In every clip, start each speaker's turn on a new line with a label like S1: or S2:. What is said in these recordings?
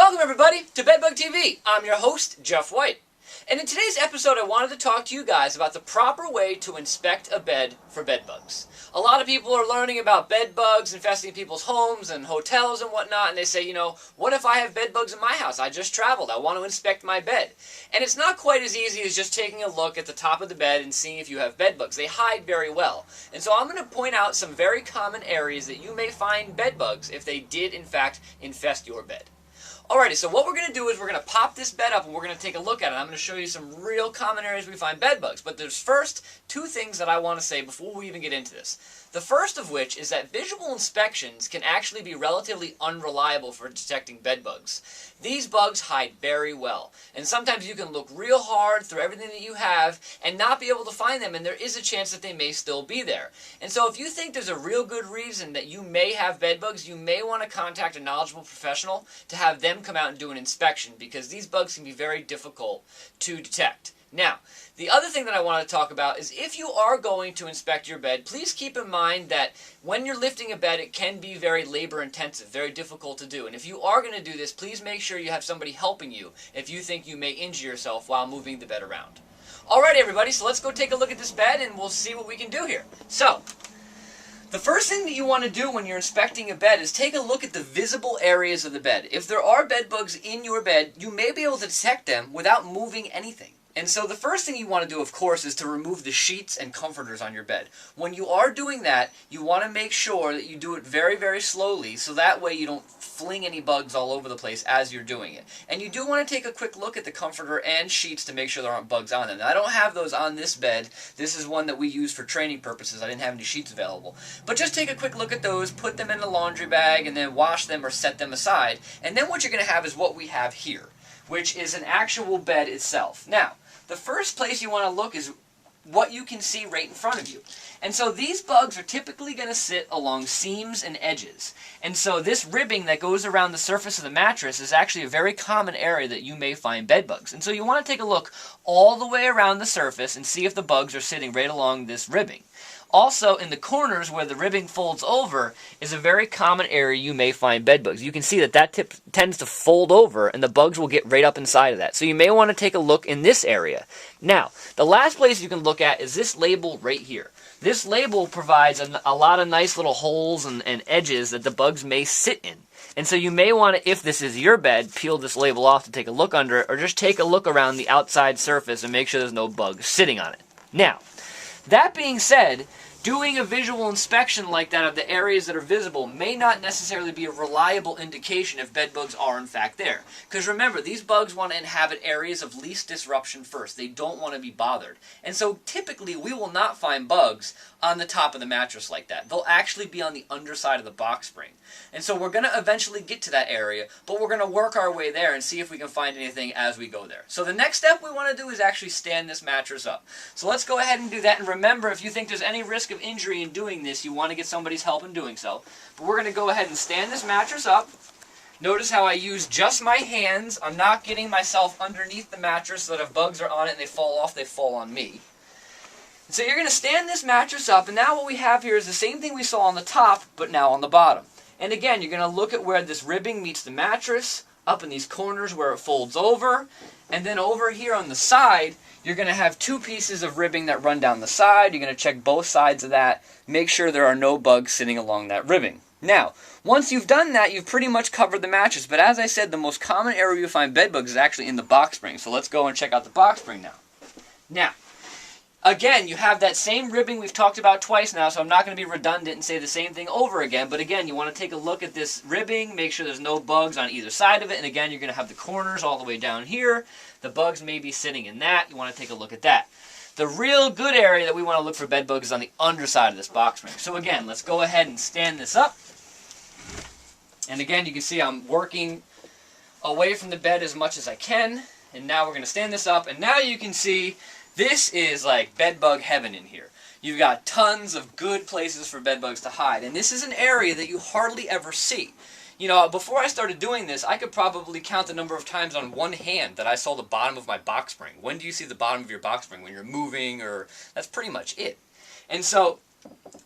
S1: Welcome everybody to Bedbug TV. I'm your host, Jeff White. And in today's episode I wanted to talk to you guys about the proper way to inspect a bed for bedbugs. A lot of people are learning about bedbugs infesting people's homes and hotels and whatnot, and they say, what if I have bedbugs in my house? I just traveled. I want to inspect my bed. And it's not quite as easy as just taking a look at the top of the bed and seeing if you have bedbugs. They hide very well. And so I'm going to point out some very common areas that you may find bedbugs if they did in fact infest your bed. Alrighty, so what we're going to do is we're going to pop this bed up and we're going to take a look at it. I'm going to show you some real common areas we find bedbugs. But there's first two things that I want to say before we even get into this. The first of which is that visual inspections can actually be relatively unreliable for detecting bedbugs. These bugs hide very well. And sometimes you can look real hard through everything that you have and not be able to find them, and there is a chance that they may still be there. And so if you think there's a real good reason that you may have bedbugs, you may want to contact a knowledgeable professional to have them come out and do an inspection, because these bugs can be very difficult to detect. Now, the other thing that I want to talk about is if you are going to inspect your bed, please keep in mind that when you're lifting a bed, it can be very labor intensive, very difficult to do. And if you are going to do this, please make sure you have somebody helping you if you think you may injure yourself while moving the bed around. Alright everybody, so let's go take a look at this bed and we'll see what we can do here. So, the first thing that you want to do when you're inspecting a bed is take a look at the visible areas of the bed. If there are bed bugs in your bed, you may be able to detect them without moving anything. And so the first thing you want to do, of course, is to remove the sheets and comforters on your bed. When you are doing that, you want to make sure that you do it very, very slowly, so that way you don't fling any bugs all over the place as you're doing it. And you do want to take a quick look at the comforter and sheets to make sure there aren't bugs on them. Now, I don't have those on this bed. This is one that we use for training purposes. I didn't have any sheets available. But just take a quick look at those, put them in the laundry bag, and then wash them or set them aside. And then what you're going to have is what we have here, which is an actual bed itself. Now, the first place you want to look is what you can see right in front of you. And so these bugs are typically going to sit along seams and edges. And so this ribbing that goes around the surface of the mattress is actually a very common area that you may find bed bugs. And so you want to take a look all the way around the surface and see if the bugs are sitting right along this ribbing. Also, in the corners where the ribbing folds over is a very common area you may find bed bugs. You can see that that tip tends to fold over and the bugs will get right up inside of that. So you may want to take a look in this area. Now, the last place you can look at is this label right here. This label provides a lot of nice little holes and edges that the bugs may sit in. And so you may want to, if this is your bed, peel this label off to take a look under it, or just take a look around the outside surface and make sure there's no bugs sitting on it. Now, that being said, doing a visual inspection like that of the areas that are visible may not necessarily be a reliable indication if bed bugs are in fact there. Because remember, these bugs want to inhabit areas of least disruption first. They don't want to be bothered. And so typically we will not find bugs on the top of the mattress like that. They'll actually be on the underside of the box spring. And so we're going to eventually get to that area, but we're going to work our way there and see if we can find anything as we go there. So the next step we want to do is actually stand this mattress up. So let's go ahead and do that. And remember, if you think there's any risk of injury in doing this, you want to get somebody's help in doing so. But we're going to go ahead and stand this mattress up. Notice how I use just my hands. I'm not getting myself underneath the mattress so that if bugs are on it and they fall off, they fall on me. So you're going to stand this mattress up, and now what we have here is the same thing we saw on the top, but now on the bottom. And again, you're going to look at where this ribbing meets the mattress, up in these corners where it folds over, and then over here on the side, you're going to have two pieces of ribbing that run down the side. You're going to check both sides of that, make sure there are no bugs sitting along that ribbing. Now, once you've done that, you've pretty much covered the mattress, but as I said, the most common area you find bed bugs is actually in the box spring. So let's go and check out the box spring now. Now, again, you have that same ribbing we've talked about twice now, so I'm not going to be redundant and say the same thing over again. But again, you want to take a look at this ribbing, make sure there's no bugs on either side of it. And again, you're going to have the corners all the way down here. The bugs may be sitting in that. You want to take a look at that. The real good area that we want to look for bed bugs is on the underside of this box spring. So again, let's go ahead and stand this up. And again, you can see I'm working away from the bed as much as I can. And now we're going to stand this up. And now you can see this is like bed bug heaven in here. You've got tons of good places for bed bugs to hide. And this is an area that you hardly ever see. Before I started doing this, I could probably count the number of times on one hand that I saw the bottom of my box spring. When do you see the bottom of your box spring? When you're moving, or that's pretty much it. And so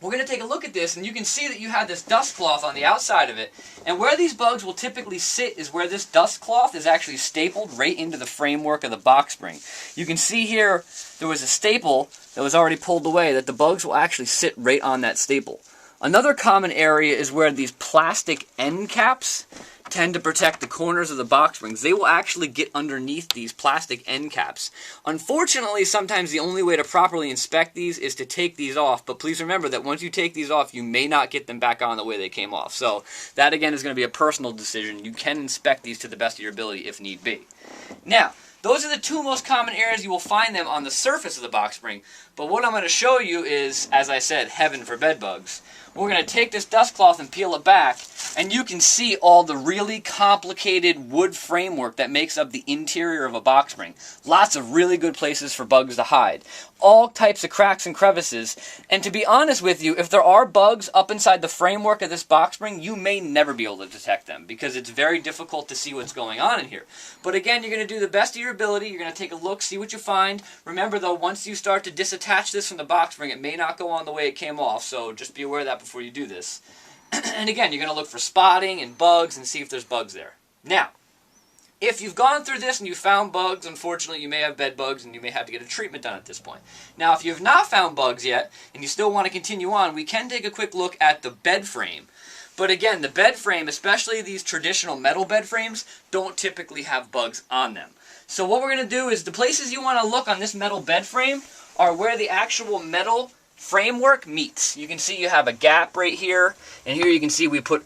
S1: we're going to take a look at this, and you can see that you have this dust cloth on the outside of it. And where these bugs will typically sit is where this dust cloth is actually stapled right into the framework of the box spring. You can see here there was a staple that was already pulled away that the bugs will actually sit right on that staple. Another common area is where these plastic end caps tend to protect the corners of the box springs. They will actually get underneath these plastic end caps. Unfortunately, sometimes the only way to properly inspect these is to take these off, but please remember that once you take these off, you may not get them back on the way they came off. So that again is going to be a personal decision. You can inspect these to the best of your ability if need be. Now, those are the two most common areas you will find them on the surface of the box spring. But what I'm going to show you is, as I said, heaven for bed bugs. We're going to take this dust cloth and peel it back, and you can see all the really complicated wood framework that makes up the interior of a box spring. Lots of really good places for bugs to hide. All types of cracks and crevices. And to be honest with you, if there are bugs up inside the framework of this box spring, you may never be able to detect them because it's very difficult to see what's going on in here. But again, you're going to do the best of your ability. You're going to take a look, see what you find. Remember though, once you start to disattach this from the box spring, it may not go on the way it came off, so just be aware of that before you do this. And again, you're going to look for spotting and bugs and see if there's bugs there. Now, if you've gone through this and you found bugs, unfortunately you may have bed bugs and you may have to get a treatment done at this point. Now, if you've not found bugs yet and you still want to continue on, we can take a quick look at the bed frame. But again, the bed frame, especially these traditional metal bed frames, don't typically have bugs on them. So what we're going to do is the places you want to look on this metal bed frame are where the actual metal framework meets. You can see you have a gap right here, and here you can see we put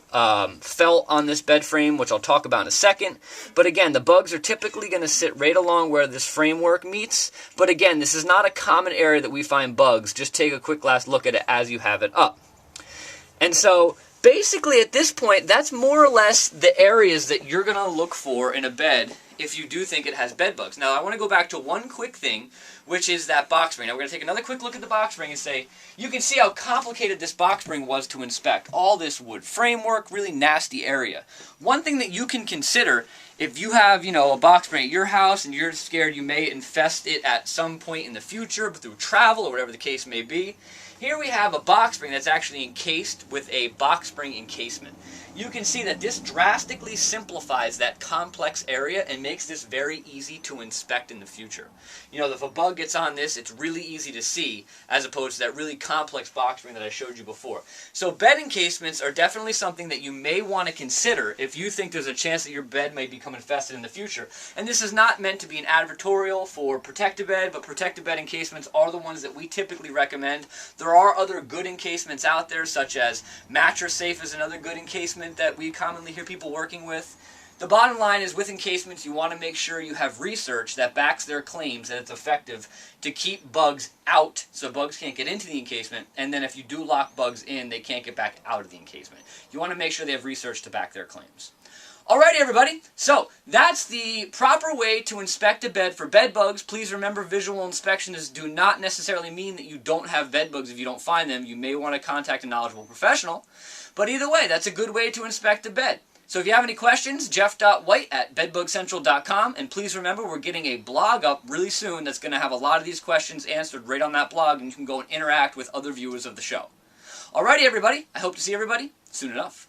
S1: felt on this bed frame, which I'll talk about in a second. But again, the bugs are typically going to sit right along where this framework meets. But again, this is not a common area that we find bugs. Just take a quick last look at it as you have it up. And so basically at this point, that's more or less the areas that you're going to look for in a bed if you do think it has bed bugs. Now, I want to go back to one quick thing, which is that box spring. Now, we're going to take another quick look at the box spring and say, you can see how complicated this box spring was to inspect. All this wood framework, really nasty area. One thing that you can consider, if you have, a box spring at your house and you're scared you may infest it at some point in the future through travel or whatever the case may be, here we have a box spring that's actually encased with a box spring encasement. You can see that this drastically simplifies that complex area and makes this very easy to inspect in the future. If a bug gets on this, it's really easy to see as opposed to that really complex box spring that I showed you before. So bed encasements are definitely something that you may want to consider if you think there's a chance that your bed may become infested in the future. And this is not meant to be an advertorial for Protect-A-Bed, but Protect-A-Bed encasements are the ones that we typically recommend. There are other good encasements out there, such as Mattress Safe is another good encasement that we commonly hear people working with. The bottom line is with encasements, you want to make sure you have research that backs their claims that it's effective to keep bugs out so bugs can't get into the encasement, and then if you do lock bugs in, they can't get back out of the encasement. You want to make sure they have research to back their claims. Alrighty everybody, so that's the proper way to inspect a bed for bed bugs. Please remember, visual inspections do not necessarily mean that you don't have bed bugs if you don't find them. You may want to contact a knowledgeable professional, but either way, that's a good way to inspect a bed. So if you have any questions, jeff.white@bedbugcentral.com, and please remember we're getting a blog up really soon that's going to have a lot of these questions answered right on that blog, and you can go and interact with other viewers of the show. Alrighty everybody, I hope to see everybody soon enough.